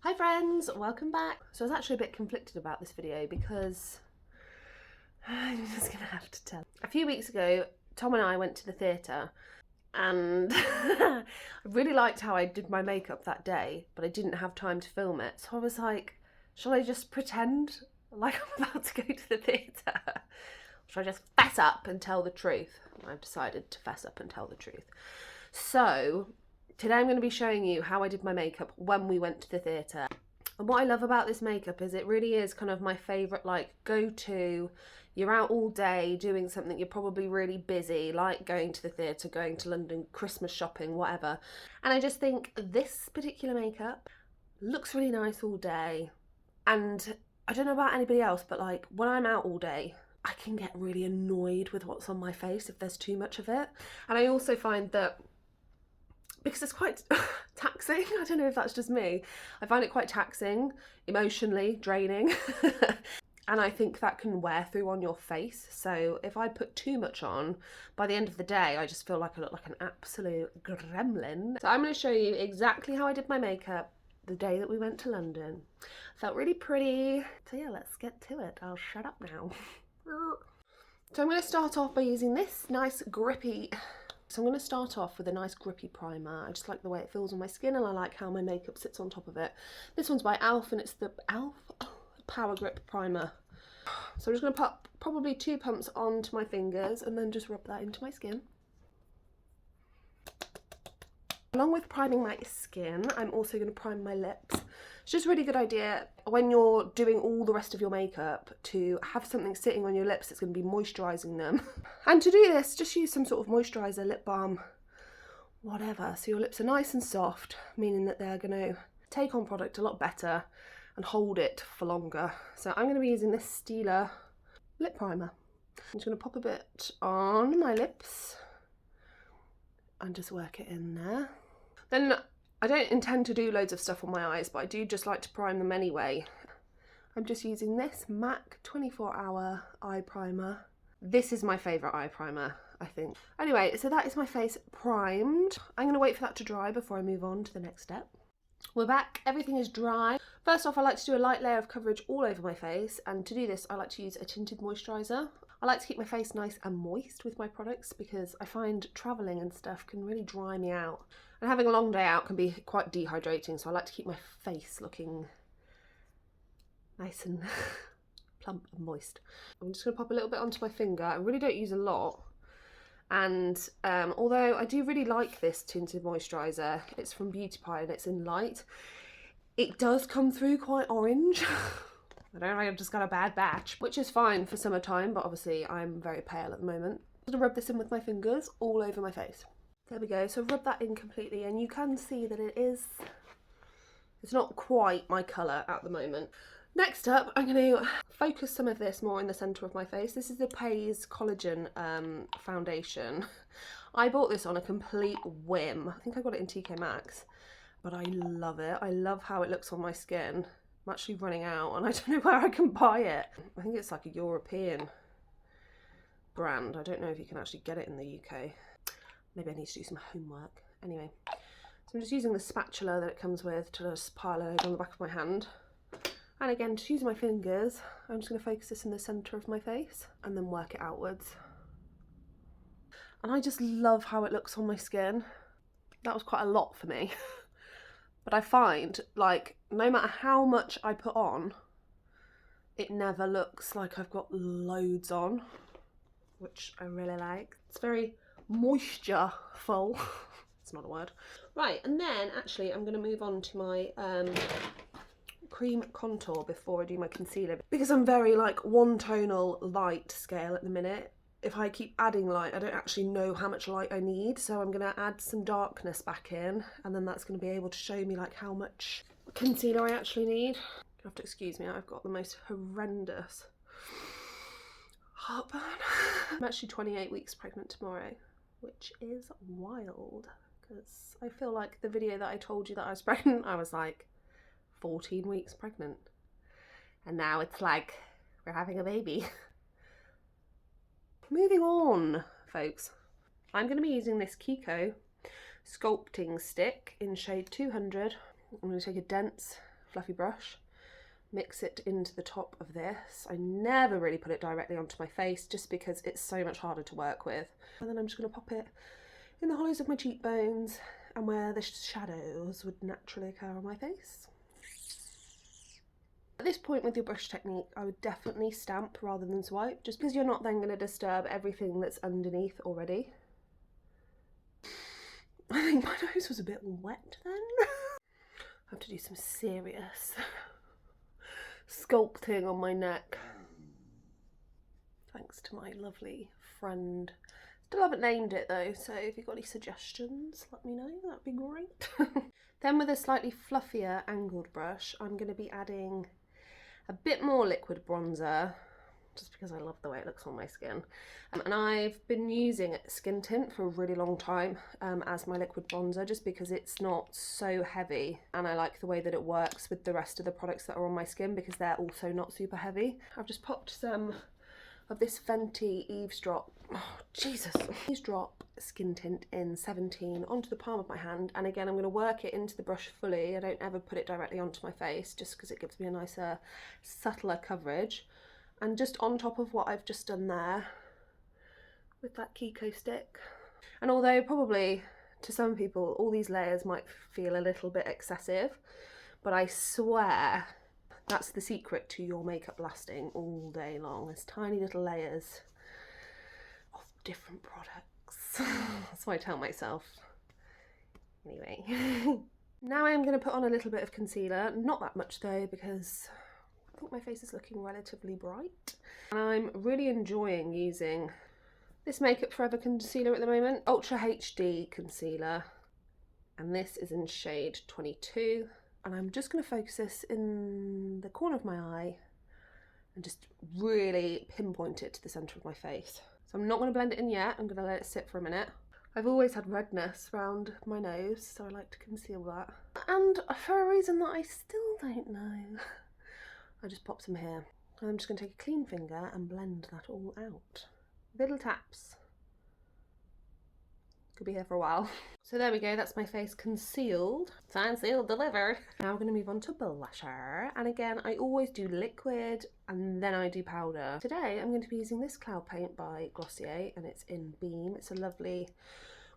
Hi friends, welcome back. So I was actually a bit conflicted about this video because I'm just gonna have to tell. A few weeks ago, Tom and I went to the theatre and I really liked how I did my makeup that day, but I didn't have time to film it. So I was like, shall I just pretend like I'm about to go to the theatre? Or shall I just fess up and tell the truth? And I've decided to fess up and tell the truth. So today I'm going to be showing you how I did my makeup when we went to the theatre. And what I love about this makeup is it really is kind of my favourite, like, go-to. You're out all day doing something, you're probably really busy, like going to the theatre, going to London, Christmas shopping, whatever. And I just think this particular makeup looks really nice all day. And I don't know about anybody else, but like when I'm out all day, I can get really annoyed with what's on my face if there's too much of it. And I also find that because it's quite taxing, I don't know if that's just me, I find it quite taxing, emotionally draining, and I think that can wear through on your face. So if I put too much on, by the end of the day, I just feel like I look like an absolute gremlin. So I'm going to show you exactly how I did my makeup the day that we went to London. Felt really pretty. So yeah, let's get to it. I'll shut up now. So I'm going to start off by using this nice grippy... So I'm going to start off with a nice grippy primer. I just like the way it feels on my skin and I like how my makeup sits on top of it. This one's by Elf and it's the Elf Power Grip Primer. So I'm just going to put probably 2 pumps onto my fingers and then just rub that into my skin. Along with priming my skin, I'm also going to prime my lips. It's just a really good idea when you're doing all the rest of your makeup to have something sitting on your lips that's going to be moisturising them. And to do this, just use some sort of moisturiser, lip balm, whatever. So your lips are nice and soft, meaning that they're going to take on product a lot better and hold it for longer. So I'm going to be using this Stila lip primer. I'm just going to pop a bit on my lips and just work it in there. Then I don't intend to do loads of stuff on my eyes, but I do just like to prime them anyway. I'm just using this MAC 24-hour eye primer. This is my favourite eye primer, I think. Anyway, so that is my face primed. I'm going to wait for that to dry before I move on to the next step. We're back, everything is dry. First off, I like to do a light layer of coverage all over my face, and to do this I like to use a tinted moisturiser. I like to keep my face nice and moist with my products because I find travelling and stuff can really dry me out. And having a long day out can be quite dehydrating, so I like to keep my face looking nice and plump and moist. I'm just going to pop a little bit onto my finger. I really don't use a lot. And although I do really like this tinted moisturiser, it's from Beauty Pie and it's in light, it does come through quite orange. I don't know, I've just got a bad batch, which is fine for summertime, but obviously I'm very pale at the moment. I'm going to rub this in with my fingers all over my face. There we go, so rub that in completely and you can see that it's not quite my colour at the moment. Next up, I'm going to focus some of this more in the centre of my face. This is the Pace Collagen foundation. I bought this on a complete whim. I think I got it in TK Maxx, but I love it. I love how it looks on my skin. I'm actually running out and I don't know where I can buy it. I think it's like a European brand. I don't know if you can actually get it in the UK. Maybe I need to do some homework. Anyway, so I'm just using the spatula that it comes with to just pile it over on the back of my hand. And again, just using my fingers, I'm just going to focus this in the centre of my face and then work it outwards. And I just love how it looks on my skin. That was quite a lot for me. But I find, like, no matter how much I put on, it never looks like I've got loads on, which I really like. It's very moistureful. It's not a word. Right, and then actually I'm going to move on to my cream contour before I do my concealer, because I'm very like one tonal light scale at the minute. If I keep adding light, I don't actually know how much light I need, so I'm going to add some darkness back in, and then that's going to be able to show me like how much concealer I actually need. You have to excuse me, I've got the most horrendous heartburn. I'm actually 28 weeks pregnant tomorrow, which is wild, because I feel like the video that I told you that I was pregnant, I was like 14 weeks pregnant, and now it's like we're having a baby. Moving on, folks, I'm going to be using this Kiko sculpting stick in shade 200. I'm going to take a dense fluffy brush, mix it into the top of this. I never really put it directly onto my face just because it's so much harder to work with. And then I'm just going to pop it in the hollows of my cheekbones and where the shadows would naturally occur on my face. At this point with your brush technique, I would definitely stamp rather than swipe, just because you're not then going to disturb everything that's underneath already. I think my nose was a bit wet then. I have to do some serious sculpting on my neck. Thanks to my lovely friend. Still haven't named it though, so if you've got any suggestions, let me know, that'd be great. Then with a slightly fluffier angled brush, I'm going to be adding a bit more liquid bronzer, just because I love the way it looks on my skin. And I've been using skin tint for a really long time as my liquid bronzer, just because it's not so heavy and I like the way that it works with the rest of the products that are on my skin because they're also not super heavy. I've just popped some of this Fenty Eavesdrop skin tint in 17 onto the palm of my hand, and again I'm going to work it into the brush fully. I don't ever put it directly onto my face just because it gives me a nicer, subtler coverage. And just on top of what I've just done there with that Kiko stick. And although probably to some people all these layers might feel a little bit excessive, but I swear that's the secret to your makeup lasting all day long. There's tiny little layers of different products. That's what I tell myself. Anyway. Now I'm going to put on a little bit of concealer. Not that much though, because I think my face is looking relatively bright. And I'm really enjoying using this Makeup Forever concealer at the moment. Ultra HD concealer. And this is in shade 22. And I'm just going to focus this in the corner of my eye and just really pinpoint it to the centre of my face. So I'm not going to blend it in yet, I'm going to let it sit for a minute. I've always had redness around my nose, so I like to conceal that. And for a reason that I still don't know, I just pop some here. And I'm just going to take a clean finger and blend that all out. Little taps. Could be here for a while. So there we go, that's my face concealed. Signed, sealed, delivered. Now we're going to move on to blusher. And again, I always do liquid and then I do powder. Today I'm going to be using this cloud paint by Glossier and it's in Beam. It's a lovely,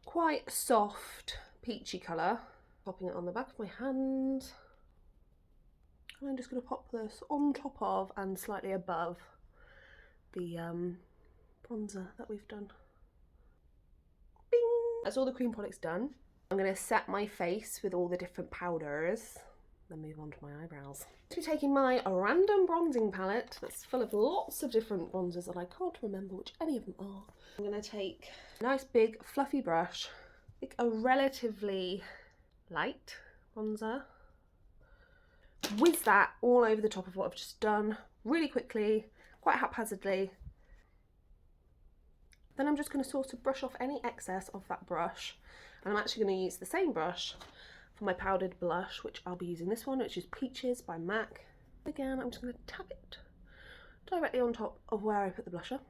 quite soft, peachy colour. Popping it on the back of my hand. And I'm just going to pop this on top of and slightly above the bronzer that we've done. That's all the cream products done. I'm going to set my face with all the different powders, then move on to my eyebrows. So taking my random bronzing palette that's full of lots of different bronzers that I can't remember which any of them are. I'm going to take a nice big fluffy brush, pick a relatively light bronzer, whiz that all over the top of what I've just done really quickly, quite haphazardly. Then I'm just going to sort of brush off any excess of that brush, and I'm actually going to use the same brush for my powdered blush, which I'll be using this one, which is Peaches by MAC. Again, I'm just going to tap it directly on top of where I put the blusher.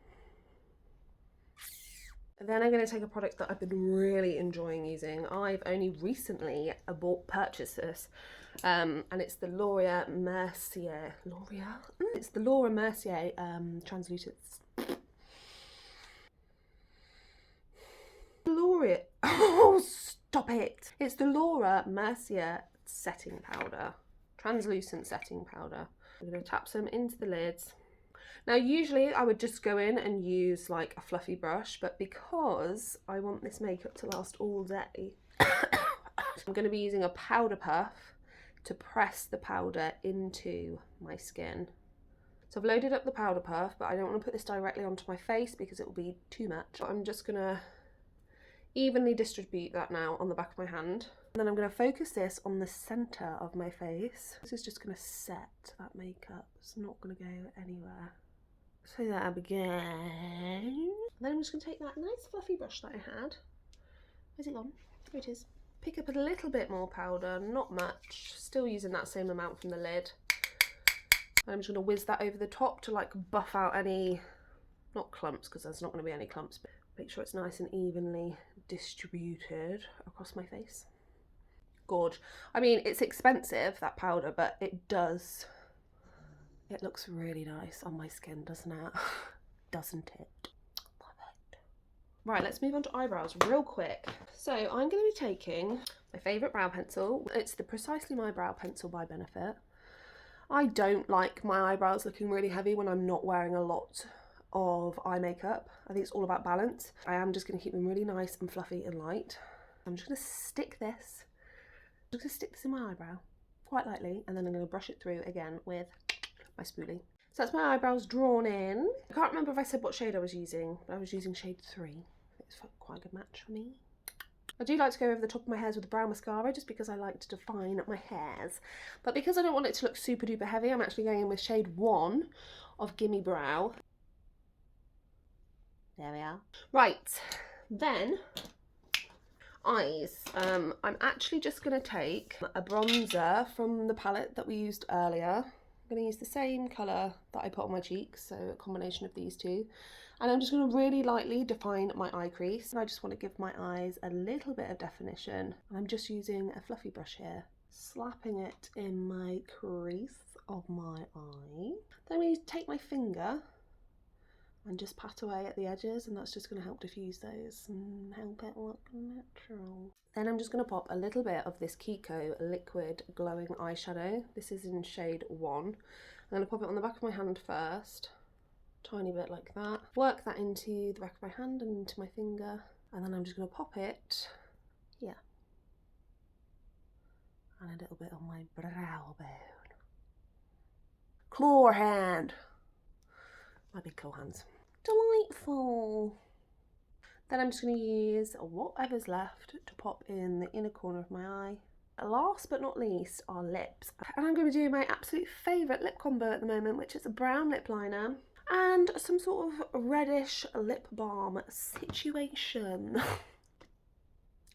And then I'm going to take a product that I've been really enjoying using. I've only recently purchased this, and it's the Laura Mercier. It's the Laura Mercier Translucent. Oh, stop it! It's the Laura Mercier setting powder, translucent setting powder. I'm going to tap some into the lids. Now usually I would just go in and use like a fluffy brush, but because I want this makeup to last all day, I'm going to be using a powder puff to press the powder into my skin. So I've loaded up the powder puff, but I don't want to put this directly onto my face because it will be too much. I'm just going to evenly distribute that now on the back of my hand. And then I'm going to focus this on the centre of my face. This is just going to set that makeup. It's not going to go anywhere. So there we go. And then I'm just going to take that nice fluffy brush that I had. Where's it gone? Here it is. Pick up a little bit more powder, not much. Still using that same amount from the lid. And I'm just going to whiz that over the top to like buff out any, not clumps because there's not going to be any clumps, but make sure it's nice and evenly distributed across my face. gorge. I mean, it's expensive, that powder, but it looks really nice on my skin, doesn't it? Doesn't it? Love it. Right, let's move on to eyebrows real quick. So I'm going to be taking my favourite brow pencil. It's the Precisely My Brow Pencil by Benefit. I don't like my eyebrows looking really heavy when I'm not wearing a lot of eye makeup. I think it's all about balance. I am just going to keep them really nice and fluffy and light. I'm just going to stick this. I'm just going to stick this in my eyebrow quite lightly, and then I'm going to brush it through again with my spoolie. So that's my eyebrows drawn in. I can't remember if I said what shade I was using, but I was using shade 3. It's quite a good match for me. I do like to go over the top of my hairs with a brown mascara just because I like to define my hairs. But because I don't want it to look super duper heavy, I'm actually going in with shade 1 of Gimme Brow. There we are. Right, then eyes. I'm actually just going to take a bronzer from the palette that we used earlier. I'm going to use the same colour that I put on my cheeks, so a combination of these two. And I'm just going to really lightly define my eye crease. And I just want to give my eyes a little bit of definition. I'm just using a fluffy brush here, slapping it in my crease of my eye. Then we take my finger and just pat away at the edges, and that's just going to help diffuse those and help it look natural. Then I'm just going to pop a little bit of this Kiko liquid glowing eyeshadow. This is in shade 1. I'm going to pop it on the back of my hand first, tiny bit like that. Work that into the back of my hand and into my finger, and then I'm just going to pop it, yeah, and a little bit on my brow bone. Claw hand. My big claw hands. Delightful. Then I'm just going to use whatever's left to pop in the inner corner of my eye. Last but not least are lips. And I'm going to do my absolute favourite lip combo at the moment, which is a brown lip liner and some sort of reddish lip balm situation.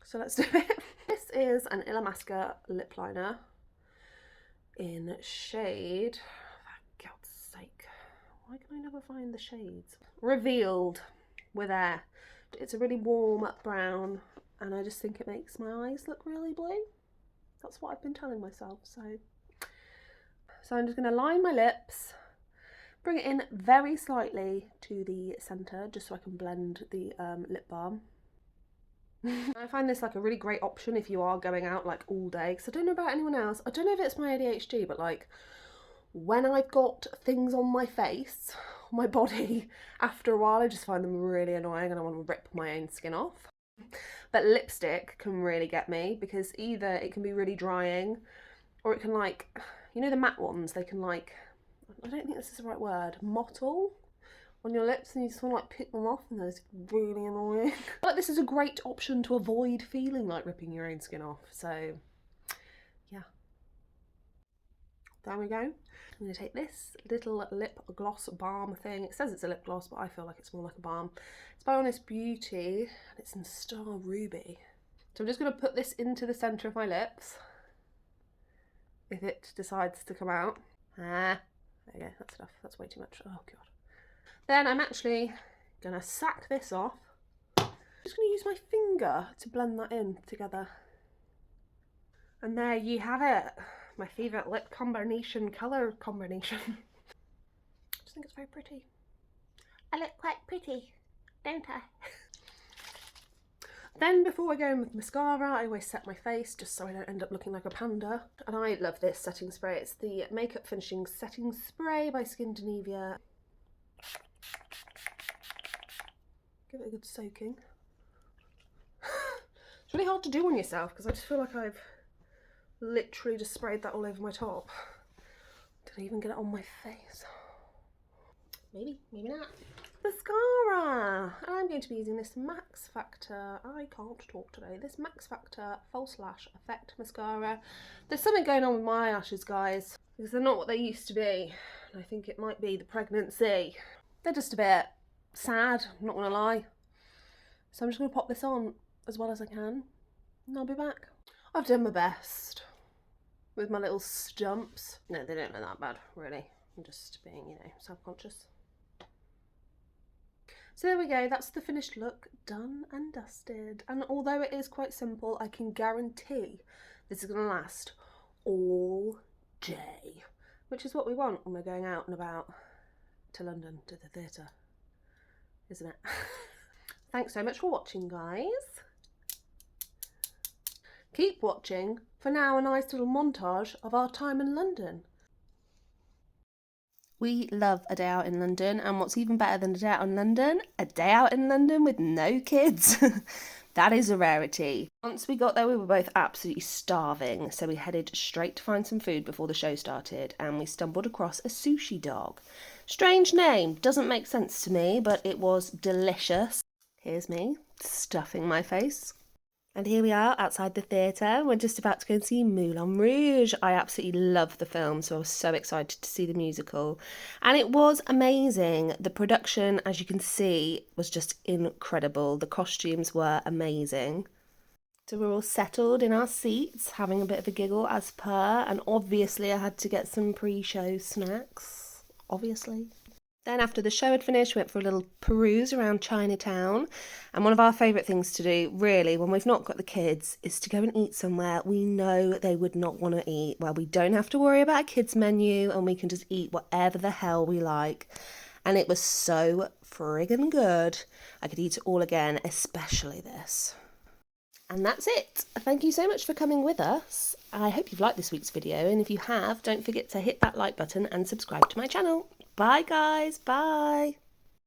So let's do it. This is an Illamasqua lip liner in shade, for God's sake, why can I never find the shades? Revealed. We're there. It's a really warm brown, and I just think it makes my eyes look really blue. That's what I've been telling myself. So I'm just going to line my lips, bring it in very slightly to the centre, just so I can blend the lip balm. I find this like a really great option if you are going out like all day, because I don't know about anyone else. I don't know if it's my ADHD, but like when I've got things on my face, my body, after a while I just find them really annoying and I want to rip my own skin off. But lipstick can really get me, because either it can be really drying, or it can, like, you know the matte ones, they can, like, I don't think this is the right word, mottle on your lips, and you just want to like pick them off, and those really annoying. But this is a great option to avoid feeling like ripping your own skin off, so yeah. There we go. I'm going to take this little lip gloss balm thing. It says it's a lip gloss, but I feel like it's more like a balm. It's by Honest Beauty, and it's in Star Ruby. So I'm just going to put this into the centre of my lips, if it decides to come out. There we go, that's enough. That's way too much. Oh God. Then I'm actually going to sack this off. I'm just going to use my finger to blend that in together. And there you have it. My favourite lip combination, colour combination. I just think it's very pretty. I look quite pretty, don't I? Then before I go in with mascara, I always set my face just so I don't end up looking like a panda. And I love this setting spray. It's the Makeup Finishing Setting Spray by Skin Denevia. Give it a good soaking. It's really hard to do on yourself because I just feel like I've literally just sprayed that all over my top. Did I even get it on my face? Maybe, maybe not. Mascara! And I'm going to be using this Max Factor, I can't talk today, this Max Factor False Lash Effect Mascara. There's something going on with my eyelashes, guys, because they're not what they used to be. And I think it might be the pregnancy. They're just a bit sad, I'm not gonna lie. So I'm just gonna pop this on as well as I can, and I'll be back. I've done my best with my little stumps. No, they don't look that bad, really. I'm just being, you know, self-conscious. So there we go, that's the finished look, done and dusted. And although it is quite simple, I can guarantee This is going to last all day, which is what we want when we're going out and about to London, to the theatre, isn't it? Thanks so much for watching, guys. Keep watching for now a nice little montage of our time in London. We love a day out in London, and what's even better than a day out in London? A day out in London with no kids. That is a rarity. Once we got there, we were both absolutely starving, so we headed straight to find some food before the show started, and we stumbled across a sushi dog. Strange name, doesn't make sense to me, but it was delicious. Here's me, stuffing my face. And here we are outside the theatre. We're just about to go and see Moulin Rouge. I absolutely love the film, so I was so excited to see the musical. And it was amazing. The production, as you can see, was just incredible. The costumes were amazing. So we're all settled in our seats, having a bit of a giggle as per. And obviously I had to get some pre-show snacks, obviously. Then after the show had finished, we went for a little peruse around Chinatown. And one of our favourite things to do, really, when we've not got the kids, is to go and eat somewhere we know they would not want to eat, where we don't have to worry about a kids' menu and we can just eat whatever the hell we like. And it was so friggin' good. I could eat it all again, especially this. And that's it. Thank you so much for coming with us. I hope you've liked this week's video, and if you have, don't forget to hit that like button and subscribe to my channel. Bye guys, bye.